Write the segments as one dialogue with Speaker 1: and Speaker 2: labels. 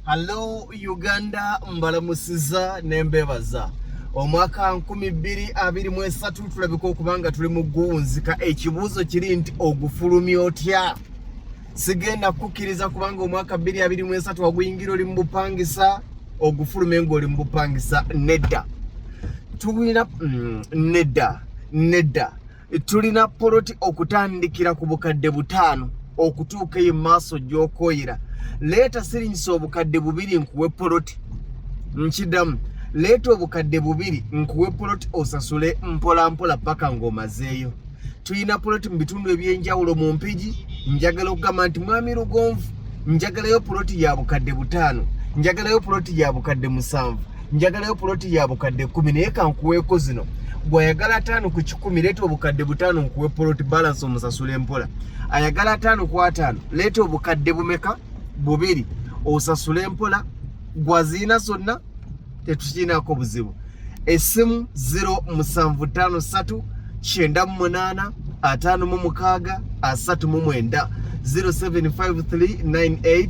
Speaker 1: Hello Uganda mbalamusiza nembebaza. Omwaka 2023 tulabika okubanga tuli mu gunzika ekibuuzo kiri nti ogufulumya otya. Sigenda kukkiriza kubanga omwaka 2023 waguyingira oli mu bupangisa ogufulumya ng'oli mu bupangisa nedda. Tulina nedda. Tulina poloti okutandikira ku bukadde 5 okutuuka e maaso gy'okoyira. Leta sirinso obukadde 2 nkuwe poloti nkidamu. Leta obukadde 2 nkuwe poloti osasule mpola paka ng'omazeeyo. Tulina poloti mu bitundu ebyenjawulo mu Mpigi. Njagala okugamba nti mwami Lugonvu njagalayo poloti ya bukadde 5, njagalayo poloti ya bukadde 7, njagalayo poloti ya bukadde 10 naye kankuweeko zino. Bw'ayagala 5 ku 10 leeta obukadde 5 nkuwe poloti balance omusasule mpola. Ayagala 5 ku 5 leeta obukadde bumeka 2 osasule mpola. Gwazina zonna tetukiinaako buzibu. Essimu 0753 98 56 39 0753985639 0753 98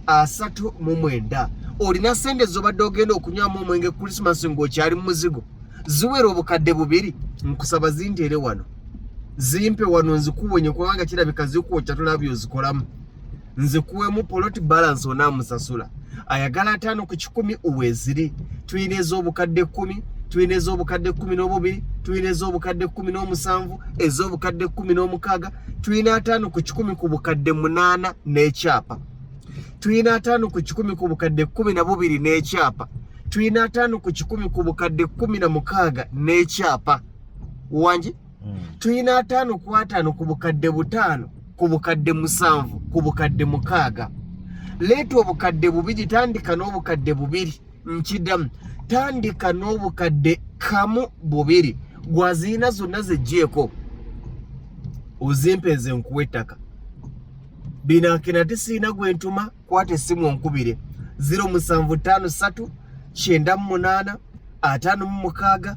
Speaker 1: 56 39. Olina sente zobadde ogenda okunywamu omwenge Christmas ng'okyali mu muzigo ziwera obukadde 2 nkusaba zinteere wano zimpe wano nzikuwonye kubanga kirabika zikuwokya tulabyo zikolamu. Nzikuwemu poloti balance onaamusasula. Ayagala 5 ku 10 uweziri. Tuyina ez'obukadde 10, tuyina ez'obukadde 12, tuyina ez'obukadde 17, ez'obukadde 16, tuyina 5 ku 10 ku bukadde 8 n'ekyapa. Tuyina 5 ku 10 ku bukadde 12 n'ekyapa. Tuyina 5 ku 10 ku bukadde 16 n'ekyapa. Wanji? Tuyina 5 ku 5 ku bukadde 5, ku bukadde 7, ku bukadde 6. Leeta obukadde 2, tandika n'obukadde 2 nkidamu. Tandika n'obukadde 2. Gwazina zonna zejjeeko ozimpenze nkuwe ettaka. Binakina tisiina gwentuma kwata essimu onkubire 0753 98 56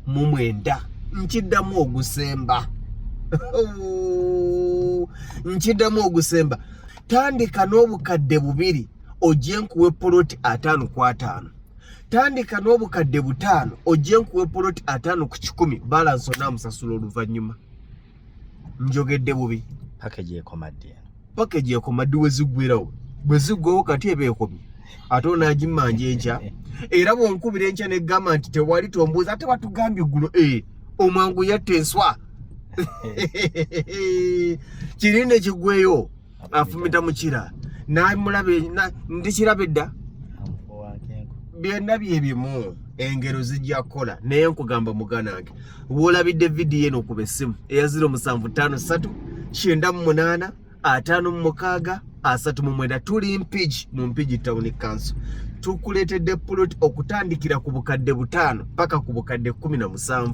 Speaker 1: 39 nkiddamu ogusemba. Nkiddamu ogusemba. Tandika n'obukadde 2 ojje nkuwe poloti 5 ku 5. Tandika n'obukadde 5 ojje nkuwe poloti 5 ku 10 balance onaamusasula oluvannyuma. Njogedde bubi. Package ekomadde wezigwirawo. Bwe ziggwawo kati eba ekomye. Ate onaagimanja enkya. Era bw'onkubira enkya n'eggamba nti tewali tombuuza ate watugambye ggulo omwangu yatta enswa. Kirinde kiggweyo afumita mukira. Namulabe ndikirabe dda. Byonna byebimu engero zijja kukola naye nkugamba muganange. Bw'olabidde vidiyo eno okuba essimu eya 0753 98 56 39. Tuli Mpigi mu Mpigi Town Council. Tukuleetedde poloti okutandikira ku bukadde 5 paka ku bukadde 17.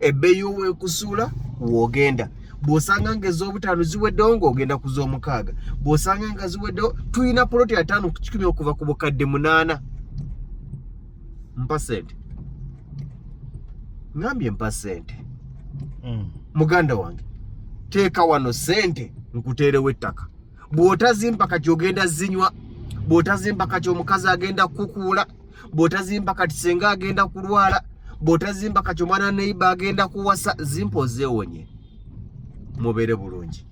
Speaker 1: Ebbeeyi ow'ekusuula w'ogenda. Bw'osanga ng'ez'obutaano ziweddewo ng'ogenda ku z'omukaaga. Bw'osanga nga ziweddewo tuyina poloti ya 5 ku 10 okuva ku bukadde 8. Mpa sente. Ngambye mpa sente. Muganda wange teeka wano sente nkuteerewo ettaka. Bw'otazimpa kati ogenda zinywa. Bw'otazimpa kati omukazi agenda kukuula. Bw'otazimpa kati senga agenda kulwala. Bw'otazimpa kati omwana neiba agenda kuwasa. Zimpa ozeewonye mubeere bulungi.